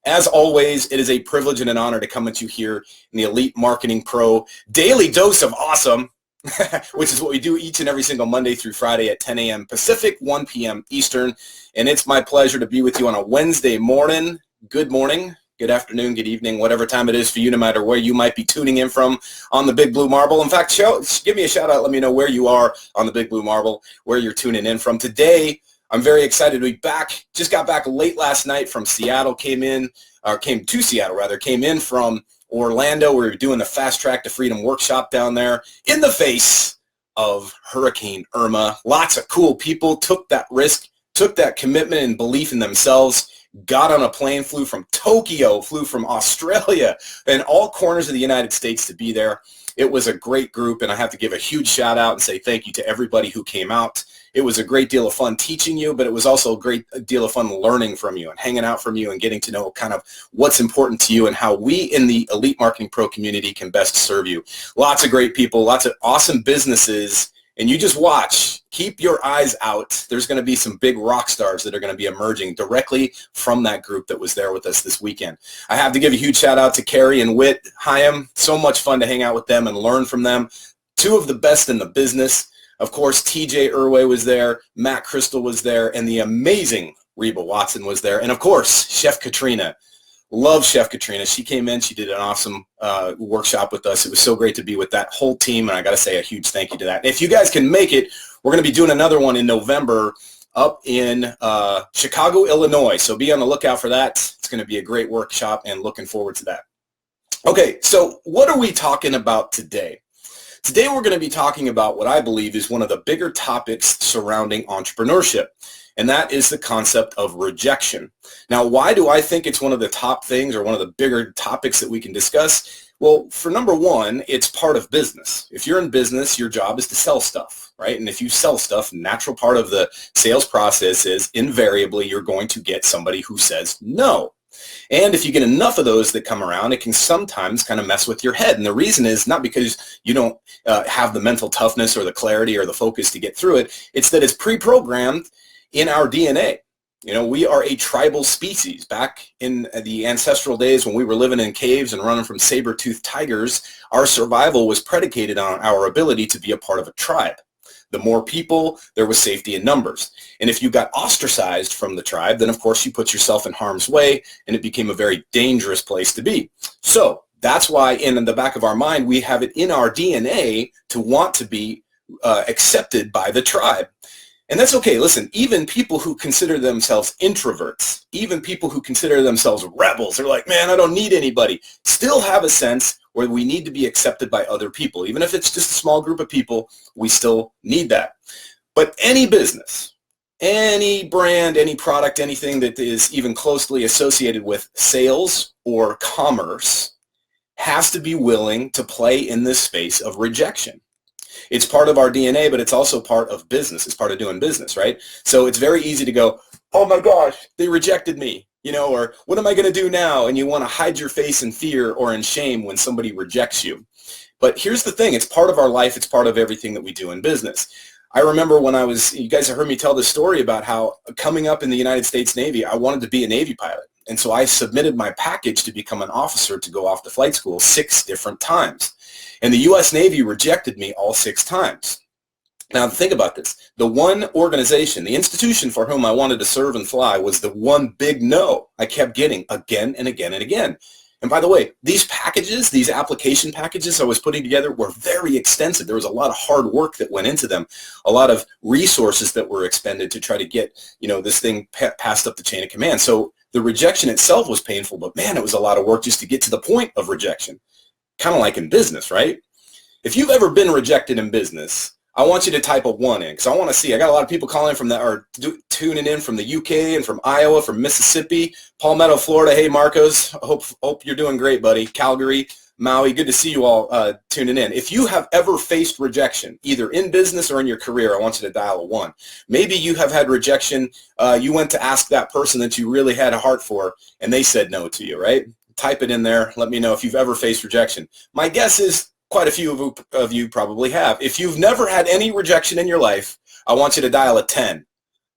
As always, it is a privilege and an honor to come at you here in the Elite Marketing Pro Daily Dose of Awesome, which is what we do each and every single Monday through Friday at 10 a.m. Pacific, 1 p.m. Eastern. And it's my pleasure to be with you on a Wednesday morning. Good morning, good afternoon, good evening, whatever time it is for you, no matter where you might be tuning in from on the Big Blue Marble. In fact, give me a shout out. Let me know where you are on the Big Blue Marble, where you're tuning in from. Today, I'm very excited to be back. Just got back late last night from Seattle, came in from Orlando. We were doing the Fast Track to Freedom workshop down there in the face of Hurricane Irma. Lots of cool people took that risk, took that commitment and belief in themselves, got on a plane, flew from Tokyo, flew from Australia, and all corners of the United States to be there. It was a great group, and I have to give a huge shout out and say thank you to everybody who came out. It was a great deal of fun teaching you, but it was also a great deal of fun learning from you and hanging out from you and getting to know kind of what's important to you and how we in the Elite Marketing Pro community can best serve you. Lots of great people, lots of awesome businesses, and you just watch. Keep your eyes out. There's going to be some big rock stars that are going to be emerging directly from that group that was there with us this weekend. I have to give a huge shout out to Carrie and Whit Hyam. So much fun to hang out with them and learn from them. Two of the best in the business. Of course, TJ Irway was there, Matt Crystal was there, and the amazing Reba Watson was there. And of course, Chef Katrina. Love Chef Katrina. She came in. She did an awesome workshop with us. It was so great to be with that whole team, and I got to say a huge thank you to that. If you guys can make it, we're going to be doing another one in November up in Chicago, Illinois. So be on the lookout for that. It's going to be a great workshop, and looking forward to that. Okay, so what are we talking about today? Today we're going to be talking about what I believe is one of the bigger topics surrounding entrepreneurship, and that is the concept of rejection. Now, why do I think it's one of the top things or one of the bigger topics that we can discuss? Well, for number one, it's part of business. If you're in business, your job is to sell stuff, right? And if you sell stuff, natural part of the sales process is invariably you're going to get somebody who says no. And if you get enough of those that come around, it can sometimes kind of mess with your head. And the reason is not because you don't have the mental toughness or the clarity or the focus to get through it. It's that it's pre-programmed in our DNA. You know, we are a tribal species. Back in the ancestral days when we were living in caves and running from saber-toothed tigers, our survival was predicated on our ability to be a part of a tribe. The more people, there was safety in numbers. And if you got ostracized from the tribe, then of course you put yourself in harm's way, and it became a very dangerous place to be. So that's why in the back of our mind, we have it in our DNA to want to be accepted by the tribe. And that's okay. Listen, even people who consider themselves introverts, even people who consider themselves rebels, they're like, man, I don't need anybody, still have a sense where we need to be accepted by other people. Even if it's just a small group of people, we still need that. But any business, any brand, any product, anything that is even closely associated with sales or commerce has to be willing to play in this space of rejection. It's part of our DNA, but it's also part of business. It's part of doing business, right? So it's very easy to go, oh my gosh, they rejected me, you know, or what am I going to do now? And you want to hide your face in fear or in shame when somebody rejects you. But here's the thing. It's part of our life. It's part of everything that we do in business. I remember when you guys have heard me tell this story about how coming up in the United States Navy, I wanted to be a Navy pilot. And so I submitted my package to become an officer to go off to flight school 6 different times. And the U.S. Navy rejected me all 6 times. Now think about this. The one organization, the institution for whom I wanted to serve and fly was the one big no I kept getting again and again and again. And by the way, these packages, these application packages I was putting together were very extensive. There was a lot of hard work that went into them, a lot of resources that were expended to try to get, you know, this thing passed up the chain of command. So the rejection itself was painful, but man, it was a lot of work just to get to the point of rejection. Kind of like in business, right? If you've ever been rejected in business, I want you to type a 1 in because I want to see. I got a lot of people calling from that or tuning in from the UK and from Iowa, from Mississippi, Palmetto, Florida. Hey, Marcos, hope you're doing great, buddy. Calgary, Maui, good to see you all tuning in. If you have ever faced rejection, either in business or in your career, I want you to dial a 1. Maybe you have had rejection. You went to ask that person that you really had a heart for, and they said no to you, right? Type it in there. Let me know if you've ever faced rejection. My guess is quite a few of you probably have. If you've never had any rejection in your life, I want you to dial a 10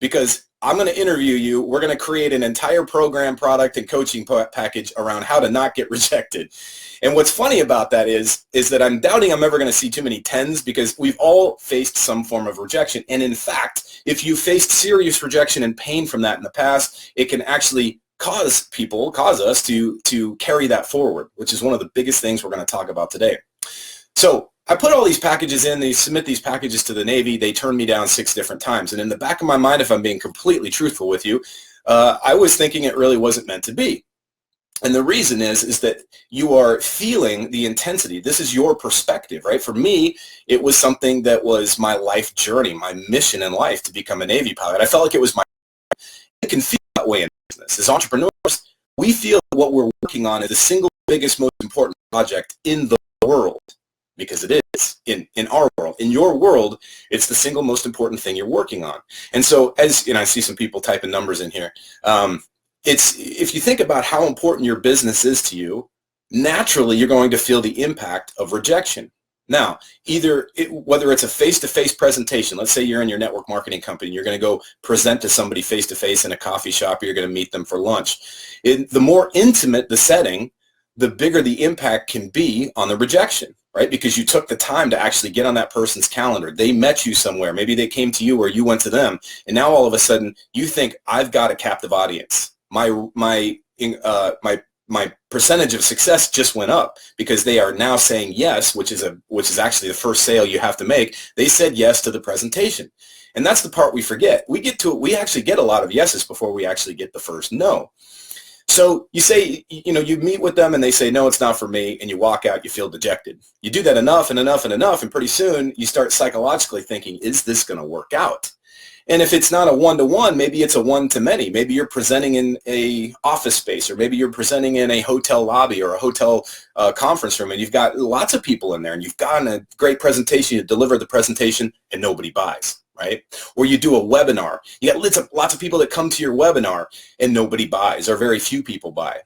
because I'm going to interview you. We're going to create an entire program, product, and coaching package around how to not get rejected. And what's funny about that is that I'm doubting I'm ever going to see too many 10s, because we've all faced some form of rejection. And in fact, if you faced serious rejection and pain from that in the past, it can actually cause us to carry that forward, which is one of the biggest things we're going to talk about today. So I put all these packages in, they submit these packages to the Navy, they turn me down 6 different times. And in the back of my mind, if I'm being completely truthful with you, I was thinking it really wasn't meant to be. And the reason is that you are feeling the intensity. This is your perspective, right? For me, it was something that was my life journey, my mission in life to become a Navy pilot. I felt like it was my, it can feel that way in business. As entrepreneurs, we feel what we're working on is the single biggest, most important project in the world. Because it is in our world. In your world, it's the single most important thing you're working on. And so, as you know, I see some people typing numbers in here. If you think about how important your business is to you, naturally you're going to feel the impact of rejection. Now, whether it's a face-to-face presentation, let's say you're in your network marketing company, and you're going to go present to somebody face-to-face in a coffee shop, or you're going to meet them for lunch. The more intimate the setting, the bigger the impact can be on the rejection, right? Because you took the time to actually get on that person's calendar. They met you somewhere. Maybe they came to you or you went to them. And now all of a sudden you think, I've got a captive audience. My percentage of success just went up because they are now saying yes, which is actually the first sale you have to make. They said yes to the presentation. And that's the part we forget. We actually get a lot of yeses before we actually get the first no. So you say, you meet with them and they say, no, it's not for me, and you walk out, you feel dejected. You do that enough and enough and enough, and pretty soon you start psychologically thinking, is this going to work out? And if it's not a one-to-one, maybe it's a one-to-many. Maybe you're presenting in a office space, or maybe you're presenting in a hotel lobby or a hotel conference room, and you've got lots of people in there, and you've gotten a great presentation, you deliver the presentation, and nobody buys. Right? Or you do a webinar. You got lots of people that come to your webinar and nobody buys, or very few people buy.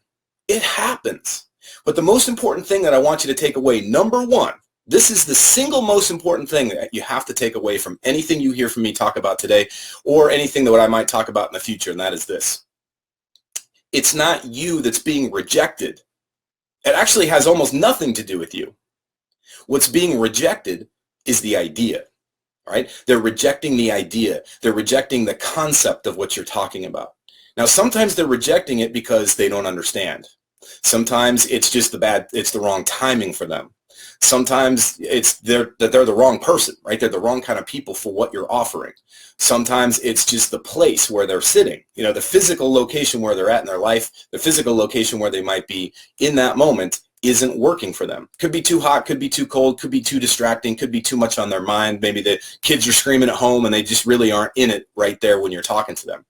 It happens. But the most important thing that I want you to take away, number one, this is the single most important thing that you have to take away from anything you hear from me talk about today, or anything that I might talk about in the future, and that is this. It's not you that's being rejected. It actually has almost nothing to do with you. What's being rejected is the idea. Right? They're rejecting the idea. They're rejecting the concept of what you're talking about. Now, sometimes they're rejecting it because they don't understand. Sometimes it's just it's the wrong timing for them. Sometimes they're the wrong person, right? They're the wrong kind of people for what you're offering. Sometimes it's just the place where they're sitting, the physical location where they're at in their life, the physical location where they might be in that moment isn't working for them. Could be too hot, could be too cold, could be too distracting, could be too much on their mind. Maybe the kids are screaming at home and they just really aren't in it right there when you're talking to them.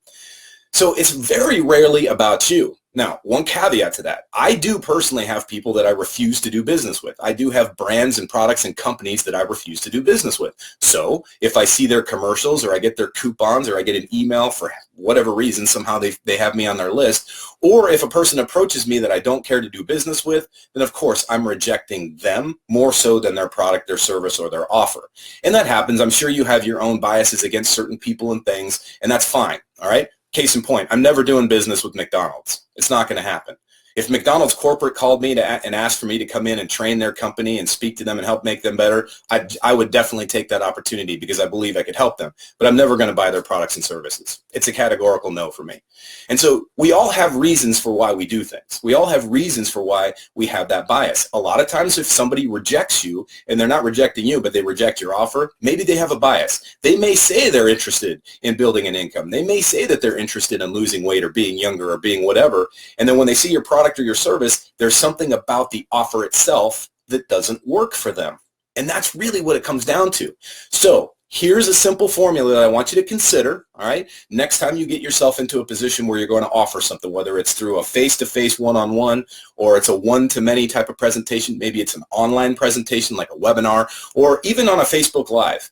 So it's very rarely about you. Now, one caveat to that, I do personally have people that I refuse to do business with. I do have brands and products and companies that I refuse to do business with. So if I see their commercials, or I get their coupons, or I get an email for whatever reason, somehow they have me on their list, or if a person approaches me that I don't care to do business with, then of course I'm rejecting them more so than their product, their service, or their offer. And that happens. I'm sure you have your own biases against certain people and things, and that's fine, all right? Case in point, I'm never doing business with McDonald's. It's not going to happen. If McDonald's corporate called me and asked for me to come in and train their company and speak to them and help make them better, I would definitely take that opportunity because I believe I could help them. But I'm never going to buy their products and services. It's a categorical no for me. And so we all have reasons for why we do things. We all have reasons for why we have that bias. A lot of times if somebody rejects you, and they're not rejecting you, but they reject your offer, maybe they have a bias. They may say they're interested in building an income. They may say that they're interested in losing weight or being younger or being whatever. And then when they see your product or your service, there's something about the offer itself that doesn't work for them. And that's really what it comes down to. So here's a simple formula that I want you to consider, all right? Next time you get yourself into a position where you're going to offer something, whether it's through a face-to-face one-on-one, or it's a one-to-many type of presentation, maybe it's an online presentation like a webinar, or even on a Facebook Live.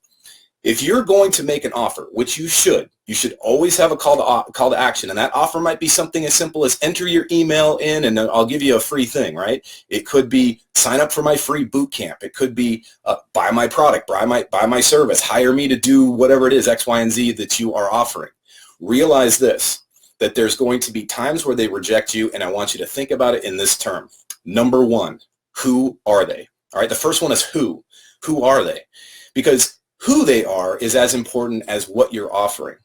If you're going to make an offer, which you should always have a call to action, and that offer might be something as simple as enter your email in and I'll give you a free thing, right? It could be sign up for my free boot camp. It could be buy my product, buy my service, hire me to do whatever it is, X, Y, and Z that you are offering. realize this, that there's going to be times where they reject you, and I want you to think about it in this term. Number one, who are they? All right, the first one is who. Who are they? Because who they are is as important as what you're offering.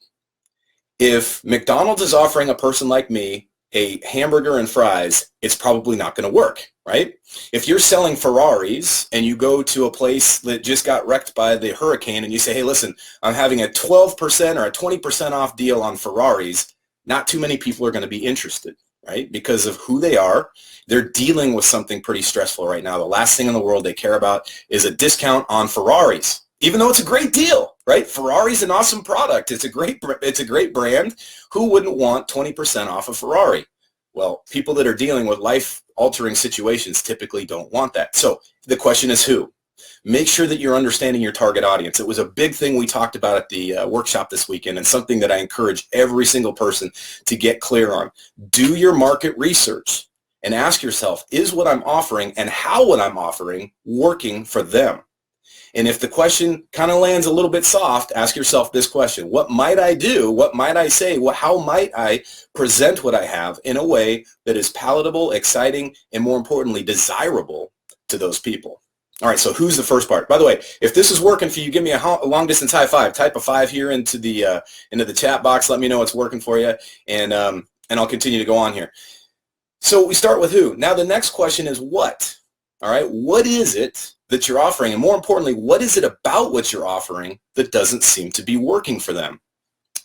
If McDonald's is offering a person like me a hamburger and fries, it's probably not going to work, right? If you're selling Ferraris and you go to a place that just got wrecked by the hurricane and you say, hey, listen, I'm having a 12% or a 20% off deal on Ferraris, not too many people are going to be interested, right? Because of who they are. They're dealing with something pretty stressful right now. The last thing in the world they care about is a discount on Ferraris, even though it's a great deal, right? Ferrari's an awesome product. It's a great brand. Who wouldn't want 20% off a Ferrari? Well, people that are dealing with life-altering situations typically don't want that. So the question is who? Make sure that you're understanding your target audience. It was a big thing we talked about at the workshop this weekend, and something that I encourage every single person to get clear on. Do your market research and ask yourself, is what I'm offering and how what I'm offering working for them? And if the question kind of lands a little bit soft, ask yourself this question. What might I do? What might I say? How might I present what I have in a way that is palatable, exciting, and more importantly, desirable to those people? All right, so who's the first part? By the way, if this is working for you, give me a long-distance high five. Type a 5 here into the chat box. Let me know it's working for you, and I'll continue to go on here. So we start with who. Now the next question is what? All right, what is it that you're offering? And more importantly, what is it about what you're offering that doesn't seem to be working for them?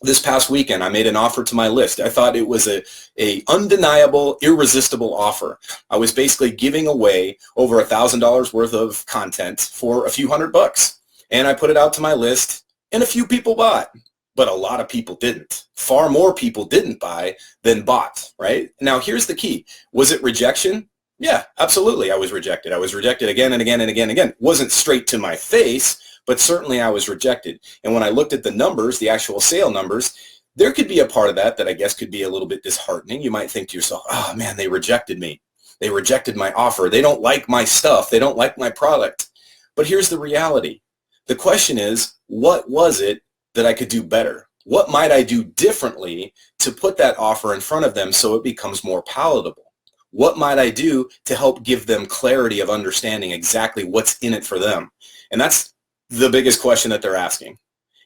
This past weekend, I made an offer to my list. I thought it was a undeniable, irresistible offer. I was basically giving away over $1,000 worth of content for a few $100. And I put it out to my list, and a few people bought. But a lot of people didn't. Far more people didn't buy than bought, right? Now, here's the key. Was it rejection? Yeah, absolutely. I was rejected. I was rejected again and again and again and again. Wasn't straight to my face, but certainly I was rejected. And when I looked at the numbers, the actual sale numbers, there could be a part of that I guess could be a little bit disheartening. You might think to yourself, oh man, they rejected me. They rejected my offer. They don't like my stuff. They don't like my product. But here's the reality. The question is, what was it that I could do better? What might I do differently to put that offer in front of them so it becomes more palatable? What might I do to help give them clarity of understanding exactly what's in it for them? And that's the biggest question that they're asking.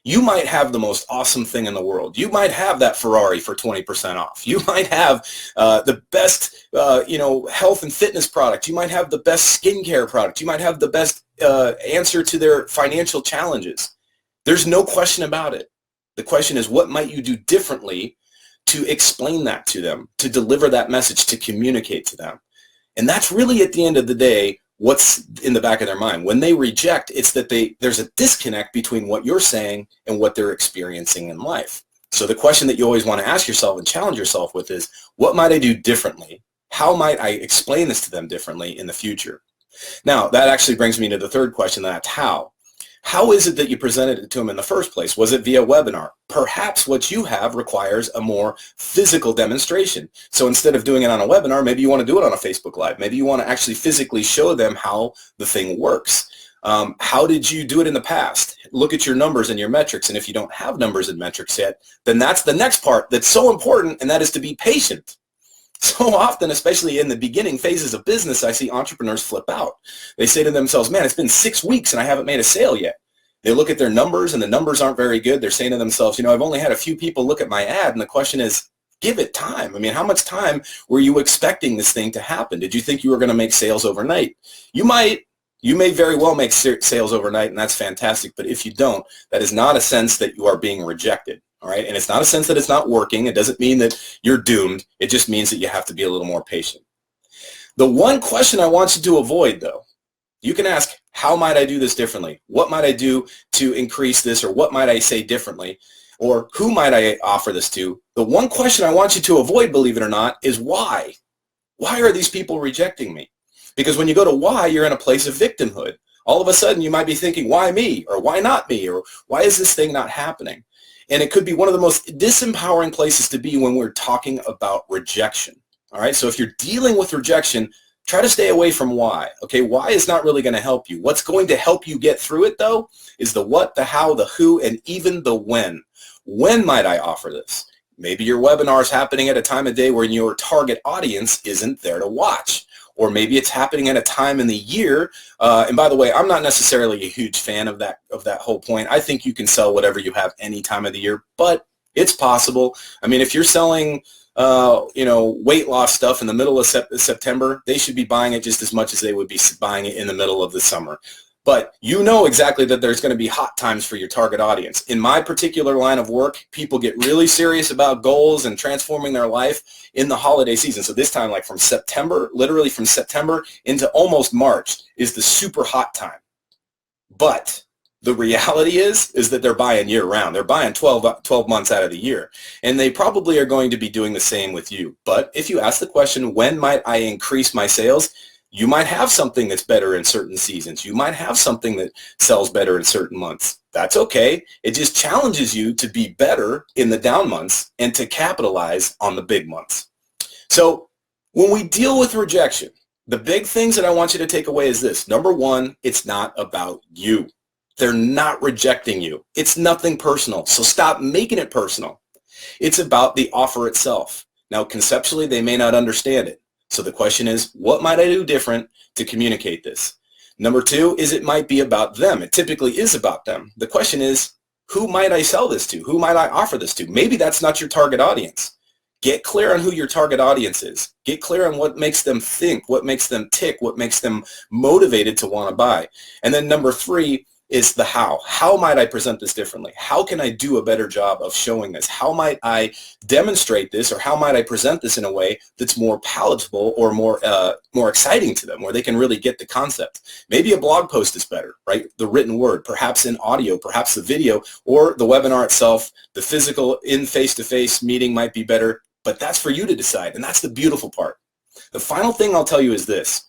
You might have the most awesome thing in the world. You might have that Ferrari for 20% off. You might have the best health and fitness product. You might have the best skincare product. You might have the best answer to their financial challenges. There's no question about it. The question is, what might you do differently to explain that to them, to deliver that message, to communicate to them? And that's really, at the end of the day, what's in the back of their mind. When they reject, it's that there's a disconnect between what you're saying and what they're experiencing in life. So the question that you always want to ask yourself and challenge yourself with is, what might I do differently? How might I explain this to them differently in the future? Now, that actually brings me to the third question, that's how. How is it that you presented it to them in the first place? Was it via webinar? Perhaps what you have requires a more physical demonstration. So instead of doing it on a webinar, maybe you want to do it on a Facebook Live. Maybe you want to actually physically show them how the thing works. How did you do it in the past? Look at your numbers and your metrics. And if you don't have numbers and metrics yet, then that's the next part that's so important, and that is to be patient. So often, especially in the beginning phases of business, I see entrepreneurs flip out. They say to themselves, man, it's been 6 weeks and I haven't made a sale yet. They look at their numbers and the numbers aren't very good. They're saying to themselves, I've only had a few people look at my ad. And the question is, give it time. I mean, how much time were you expecting this thing to happen? Did you think you were going to make sales overnight? You may very well make sales overnight, and that's fantastic. But if you don't, that is not a sense that you are being rejected. All right, and it's not a sense that it's not working. It doesn't mean that you're doomed. It just means that you have to be a little more patient. The one question I want you to avoid, though, you can ask, how might I do this differently? What might I do to increase this, or what might I say differently? Or who might I offer this to? The one question I want you to avoid, believe it or not, is why. Why are these people rejecting me? Because when you go to why, you're in a place of victimhood. All of a sudden, you might be thinking, why me? Or why not me? Or why is this thing not happening? And it could be one of the most disempowering places to be when we're talking about rejection. All right, so if you're dealing with rejection, try to stay away from why. Okay, why is not really going to help you. What's going to help you get through it, though, is the what, the how, the who, and even the when. When might I offer this? Maybe your webinar is happening at a time of day where your target audience isn't there to watch. Or maybe it's happening at a time in the year. And by the way, I'm not necessarily a huge fan of that whole point. I think you can sell whatever you have any time of the year, but it's possible. I mean, if you're selling weight loss stuff in the middle of September, they should be buying it just as much as they would be buying it in the middle of the summer. But you know exactly that there's going to be hot times for your target audience. In my particular line of work, people get really serious about goals and transforming their life in the holiday season. So this time, like from September, literally from September into almost March is the super hot time. But the reality is that they're buying year-round. They're buying 12 months out of the year. And they probably are going to be doing the same with you. But if you ask the question, when might I increase my sales? You might have something that's better in certain seasons. You might have something that sells better in certain months. That's okay. It just challenges you to be better in the down months and to capitalize on the big months. So when we deal with rejection, the big things that I want you to take away is this. Number one, it's not about you. They're not rejecting you. It's nothing personal. So stop making it personal. It's about the offer itself. Now, conceptually, they may not understand it. So the question is, what might I do different to communicate this? Number two is it might be about them. It typically is about them. The question is, who might I sell this to? Who might I offer this to? Maybe that's not your target audience. Get clear on who your target audience is. Get clear on what makes them think, what makes them tick, what makes them motivated to want to buy. And then number three is the how. How might I present this differently? How can I do a better job of showing this? How might I demonstrate this, or how might I present this in a way that's more palatable or more exciting to them, where they can really get the concept? Maybe a blog post is better, right? The written word, perhaps in audio, perhaps the video, or the webinar itself. The physical in face-to-face meeting might be better, but that's for you to decide, and that's the beautiful part. The final thing I'll tell you is this.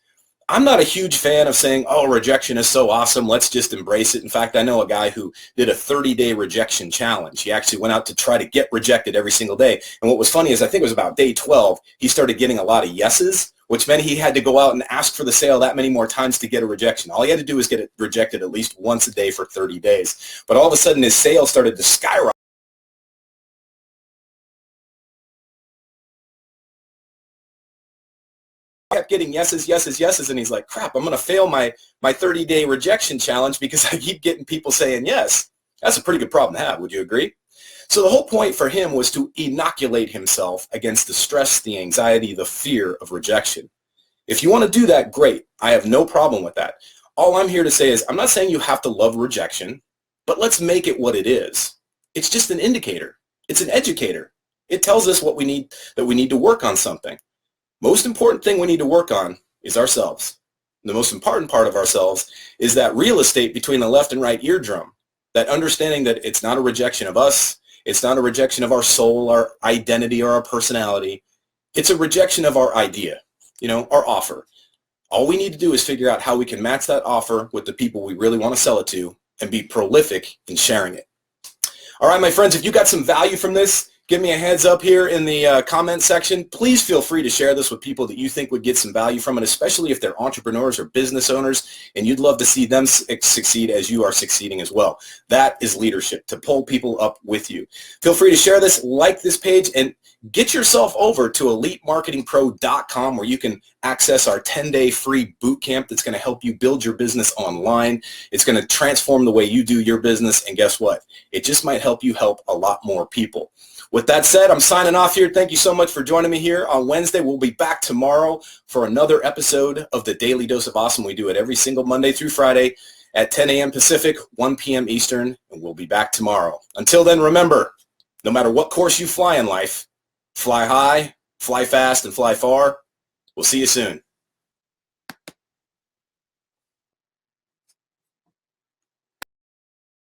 I'm not a huge fan of saying, oh, rejection is so awesome, let's just embrace it. In fact, I know a guy who did a 30-day rejection challenge. He actually went out to try to get rejected every single day. And what was funny is I think it was about day 12, he started getting a lot of yeses, which meant he had to go out and ask for the sale that many more times to get a rejection. All he had to do was get it rejected at least once a day for 30 days. But all of a sudden, his sales started to skyrocket. Kept getting yeses, yeses, yeses, and he's like, crap, I'm going to fail my 30-day rejection challenge because I keep getting people saying yes. That's a pretty good problem to have. Would you agree? So the whole point for him was to inoculate himself against the stress, the anxiety, the fear of rejection. If you want to do that, great. I have no problem with that. All I'm here to say is I'm not saying you have to love rejection, but let's make it what it is. It's just an indicator. It's an educator. It tells us what we need, that we need to work on something. Most important thing we need to work on is ourselves. The most important part of ourselves is that real estate between the left and right eardrum, that understanding that it's not a rejection of us, it's not a rejection of our soul, our identity, or our personality. It's a rejection of our idea, our offer. All we need to do is figure out how we can match that offer with the people we really want to sell it to and be prolific in sharing it. All right, my friends, if you got some value from this, give me a heads up here in the comment section. Please feel free to share this with people that you think would get some value from it, especially if they're entrepreneurs or business owners, and you'd love to see them succeed as you are succeeding as well. That is leadership, to pull people up with you. Feel free to share this, like this page, and get yourself over to EliteMarketingPro.com where you can access our 10-day free boot camp that's going to help you build your business online. It's going to transform the way you do your business, and guess what? It just might help you help a lot more people. With that said, I'm signing off here. Thank you so much for joining me here on Wednesday. We'll be back tomorrow for another episode of the Daily Dose of Awesome. We do it every single Monday through Friday at 10 a.m. Pacific, 1 p.m. Eastern, and we'll be back tomorrow. Until then, remember, no matter what course you fly in life, fly high, fly fast, and fly far. We'll see you soon.